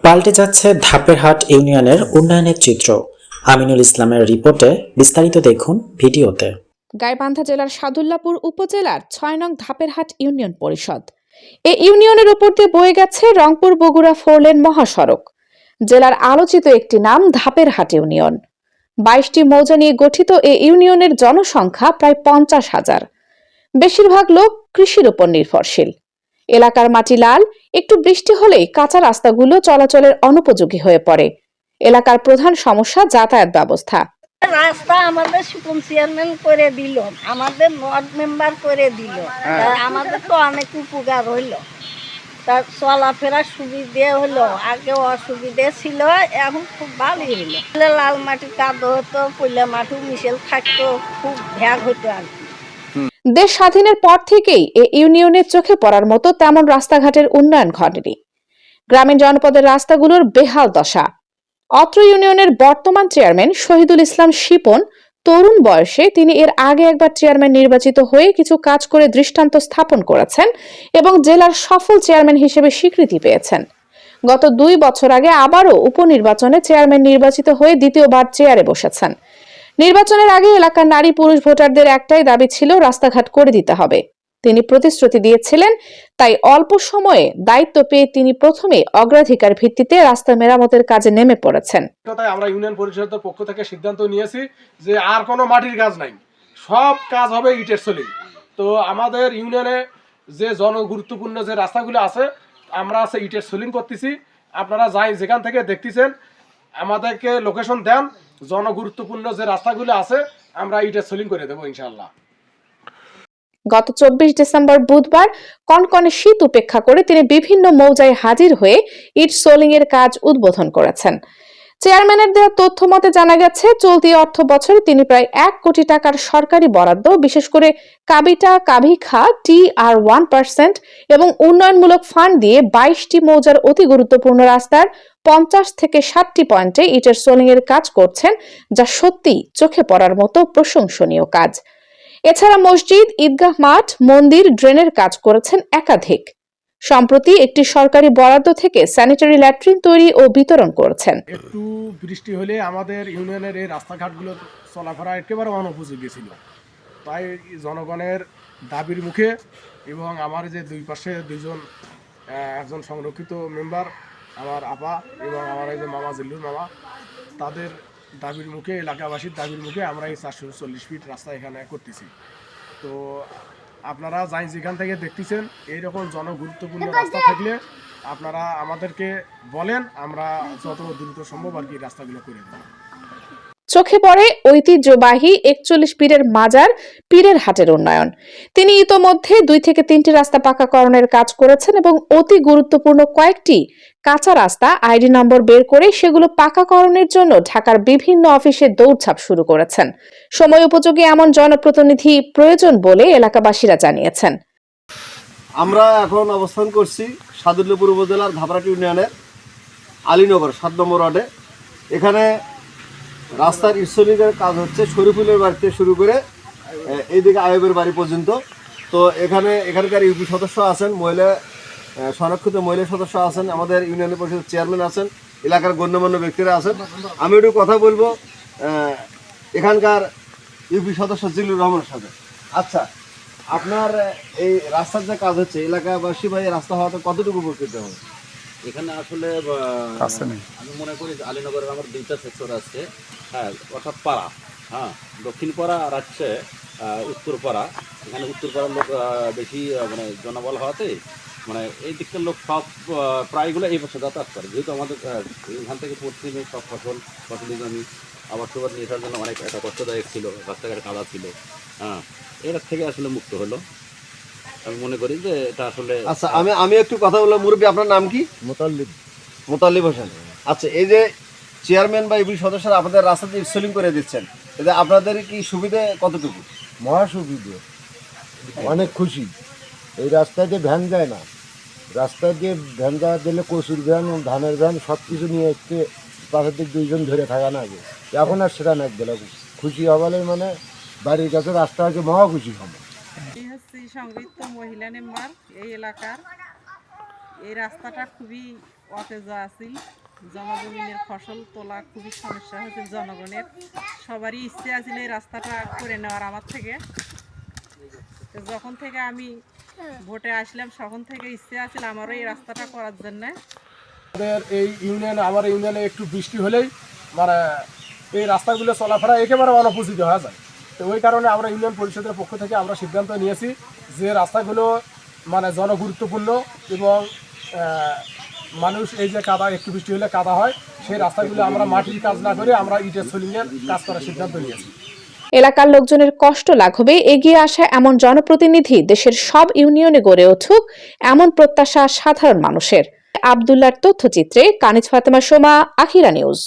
পাল্টে যাচ্ছে ধাপেরহাট ইউনিয়নের উন্নয়নের চিত্র। আমিনুল ইসলামের রিপোর্টে বিস্তারিত দেখুন ভিডিওতে। গাইবান্ধা জেলার সাদুল্লাপুর উপজেলার ৬ নং ধাপেরহাট ইউনিয়ন পরিষদ। এই ইউনিয়নের উপর দিয়ে বয়ে গেছে রংপুর বগুড়া 4 লেন মহাসড়ক। জেলার আলোচিত একটি নাম ধাপেরহাট ইউনিয়ন। ২২টি মৌজা নিয়ে গঠিত এই ইউনিয়নের জনসংখ্যা প্রায় ৫০,০০০। বেশিরভাগ লোক কৃষির উপর নির্ভরশীল। এলাকার মাটি লাল, একটু বৃষ্টি হলেই কাঁচা রাস্তাগুলো চলাচলের অনুপযোগী হয়ে পড়ে। এলাকার প্রধান সমস্যা যাতায়াত ব্যবস্থা। রাস্তা আমাদের সুকুম চেয়ারম্যান করে দিল, আমাদের ওয়ার্ড মেম্বার করে দিল, আমাদের তো অনেক উপকার হইল। তার চলাফেরার সুবিধে হলো, আগে অসুবিধে ছিল, এখন খুব ভালোই হইলো। লাল মাটির কাদো হতো, পয়লা মাটি মিশেল থাকতো, খুব ভ্যাগ হতো আর কি। দেশ স্বাধীনের পর থেকেই এ ইউনিয়নের চোখে পড়ার মতো তেমন রাস্তাঘাটের উন্নয়ন ঘটেনি। গ্রামীণ জনপদের রাস্তাগুলোর বেহাল দশা। অত্র ইউনিয়নের বর্তমান চেয়ারম্যান শহীদুল ইসলাম শিপন তরুণ বয়সে তিনি এর আগে একবার চেয়ারম্যান নির্বাচিত হয়ে কিছু কাজ করে দৃষ্টান্ত স্থাপন করেছেন এবং জেলার সফল চেয়ারম্যান হিসেবে স্বীকৃতি পেয়েছেন। গত 2 বছর আগে আবারও উপনির্বাচনে চেয়ারম্যান নির্বাচিত হয়ে দ্বিতীয়বার চেয়ারে বসেছেন। নির্বাচনের আগে এলাকার নারী পুরুষ ভোটারদের একটাই দাবি ছিল, রাস্তাঘাট করে দিতে হবে। তিনি প্রতিশ্রুতি দিয়েছিলেন, তাই অল্প সময়ে দায়িত্ব পেয়ে তিনি প্রথমে অগ্রাধিকার ভিত্তিতে রাস্তা মেরামতের কাজে নেমে পড়েছেন। আমরা ইউনিয়ন পরিষদের পক্ষ থেকে সিদ্ধান্ত নিয়েছি যে আর কোনো মাটির কাজ নাই, সব কাজ হবে ইটের সলিং। তো আমাদের ইউনিয়নে যে জনগুরুত্বপূর্ণ যে রাস্তাগুলো আছে আমরা ইটের সলিং করতেছি। আপনারা যাই যেখান থেকে দেখতেছেন আমাদেরকে লোকেশন দেন, জনগুরুত্বপূর্ণ যে রাস্তাগুলো আছে আমরা ইটের সলিং করে দেবো ইনশাআল্লাহ। গত 24 ডিসেম্বর বুধবার কনকনে শীত উপেক্ষা করে তিনি বিভিন্ন মৌজায় হাজির হয়ে ইট সোলিং এর কাজ উদ্বোধন করেছেন। চেয়ারম্যানের দেওয়া তথ্য মতে জানা গেছে, চলতি অর্থ বছরে তিনি প্রায় 1 কোটি টাকার সরকারি বরাদ্দ, বিশেষ করে কাবিটা কাভিখা TR1% এবং উন্নয়নমূলক ফান্ড দিয়ে 22টি মৌজার অতি গুরুত্বপূর্ণ রাস্তার 50 থেকে 60টি পয়েন্টে ইটের সোলিং এর কাজ করছেন, যা সত্যি চোখে পড়ার মতো প্রশংসনীয় কাজ। এছাড়া মসজিদ, ঈদগাহ মাঠ, মন্দির, ড্রেনের কাজ করেছেন একাধিক। সম্প্রতি একটি সরকারি বরাদ্দ থেকে স্যানিটারি ল্যাট্রিন তৈরি ও বিতরণ করেছেন। একটু বৃষ্টি হলে আমাদের ইউনিয়নের এই রাস্তাঘাটগুলো চলাফেরা একেবারে অনুপযোগী ছিল। তাই জনগণের দাবির মুখে এবং আমার যে দুই পাশে দুইজন, একজন সংরক্ষিত মেম্বার আমার আপা এবং আমার এই যে মামা জিল্লুর মামা, তাদের দাবির মুখে, এলাকাবাসীর দাবির মুখে আমরা এই 440 ফিট রাস্তা এখানে করতেছি। তো আপনারা যাই যেখান থেকে দেখতেছেন এইরকম জনগুরুত্বপূর্ণ রাস্তা থাকলে আপনারা আমাদেরকে বলেন, আমরা যত দ্রুত সম্ভব আর কি রাস্তাগুলো করে দেব। চোখে পড়ে ঐতিহ্যবাহী 41 পীরের মাজার পীরের হাটের উন্নয়ন। তিনি ইতোমধ্যে 2 থেকে 3টি রাস্তা পাকাকরণের কাজ করেছেন এবং অতি গুরুত্বপূর্ণ কয়েকটি কাঁচা রাস্তা আইডি নম্বর বের করে সেগুলো পাকাকরণের জন্য ঢাকার বিভিন্ন অফিসে দৌড়ঝাঁপ শুরু করেছেন। সময় উপযোগী এমন জনপ্রতিনিধি প্রয়োজন বলে এলাকাবাসীরা জানিয়েছেন। আমরা এখন অবস্থান করছি সাদুল্লাপুর উপজেলার ধাপেরহাট ইউনিয়নের আলীনগর 7 নম্বর ওয়ার্ডে। এখানে রাস্তার ইটসলিংয়ের কাজ হচ্ছে শরীফুলের বাড়িতে শুরু করে এইদিকে আয়বের বাড়ি পর্যন্ত। তো এখানকার ইউপি সদস্য আছেন, সংরক্ষিত মহিলা সদস্য আছেন, আমাদের ইউনিয়ন পরিষদের চেয়ারম্যান আছেন, এলাকার গণ্যমান্য ব্যক্তিরা আছেন। আমি একটু কথা বলবো এখানকার ইউপি সদস্য জিল্লুর রহমানের সাথে। আচ্ছা, আপনার এই রাস্তার যে কাজ হচ্ছে এলাকাবাসী ভাই রাস্তা হওয়াতে কতটুকু উপকৃত হবে? এখানে আসলে আমি মনে করি আলীনগরের আমার 2টা সেক্টর আছে, হ্যাঁ, অর্থাৎ পাড়া, হ্যাঁ, দক্ষিণ পাড়া আর হচ্ছে উত্তর পাড়া। এখানে উত্তর পাড়ার লোক বেশি মানে জনবল হওয়াতে মানে এই দিকটার লোক সব প্রায়গুলো এই পাশে যাতায়াত করে, যেহেতু আমাদের এখান থেকে পশ্চিমে সব ফসলি জমি আবার সবার এটার জন্য অনেক একটা কষ্টদায়ক ছিল, রাস্তাঘাট কাদা ছিল, হ্যাঁ, এর থেকে আসলে মুক্ত হলো। আমি মনে করি যে এটা আসলে। আচ্ছা, আমি একটু কথা বললাম। মুরব্বী, আপনার নাম কি? মোতাল্লিব হোসেন। আচ্ছা, এই যে চেয়ারম্যান বা ইউপি সদস্যরা আপনাদের রাস্তাতে ইটসলিং করে দিচ্ছেন, এতে আপনাদের কি সুবিধে কতটুকু? মহা সুবিধে, অনেক খুশি। এই রাস্তায় দিয়ে ভ্যান যায় না, রাস্তায় দিয়ে ভ্যান যাওয়া দিলে কচুর ভ্যান, ধানের ভ্যান সব কিছু নিয়ে একটু পাশের দিক 2 জন ধরে থাকা না আগে, এখন আর সেটা না গেলে খুশি হবালে মানে বাড়ির কাছে রাস্তা আছে, মহা খুশি হবে। সংযুক্ত মহিলা মেম্বার এই এলাকার। এই রাস্তাটা খুবই অতেজা আছিল, জমাজমিনের ফসল তোলা খুবই সমস্যা হয়েছে জনগণের। সবারই ইচ্ছে আছিল এই রাস্তাটা করে নেওয়ার আমার থেকে। তো যখন থেকে আমি ভোটে আসলাম তখন থেকে ইচ্ছে আছিল আমারও এই রাস্তাটা করার জন্যে। আমাদের এই ইউনিয়নে, আমার ইউনিয়নে একটু বৃষ্টি হলেই মানে এই রাস্তাগুলো চলাফেরা একেবারে অনুপযোগী হয়ে যায়। তো ওই কারণে আমরা ইউনিয়ন পরিষদের পক্ষ থেকে আমরা সিদ্ধান্ত নিয়েছি যে রাস্তাগুলো মানে জনগুরুত্বপূর্ণ এবং মানুষ এই যে কাদা, একটু বৃষ্টি হলে কাদা হয়, সেই রাস্তাগুলো আমরা মাটির কাজ না করে আমরা ইটের সোলিংয়ের কাজ করার সিদ্ধান্ত নিয়েছি। এলাকার লোকজনের কষ্ট লাঘবে এগিয়ে আসা এমন জনপ্রতিনিধি দেশের সব ইউনিয়নে গড়ে উঠুক, এমন প্রত্যাশা সাধারণ মানুষের। আব্দুল্লাহর তথ্যচিত্রে কানিজ ফাতেমা সোমা, আখিরা নিউজ।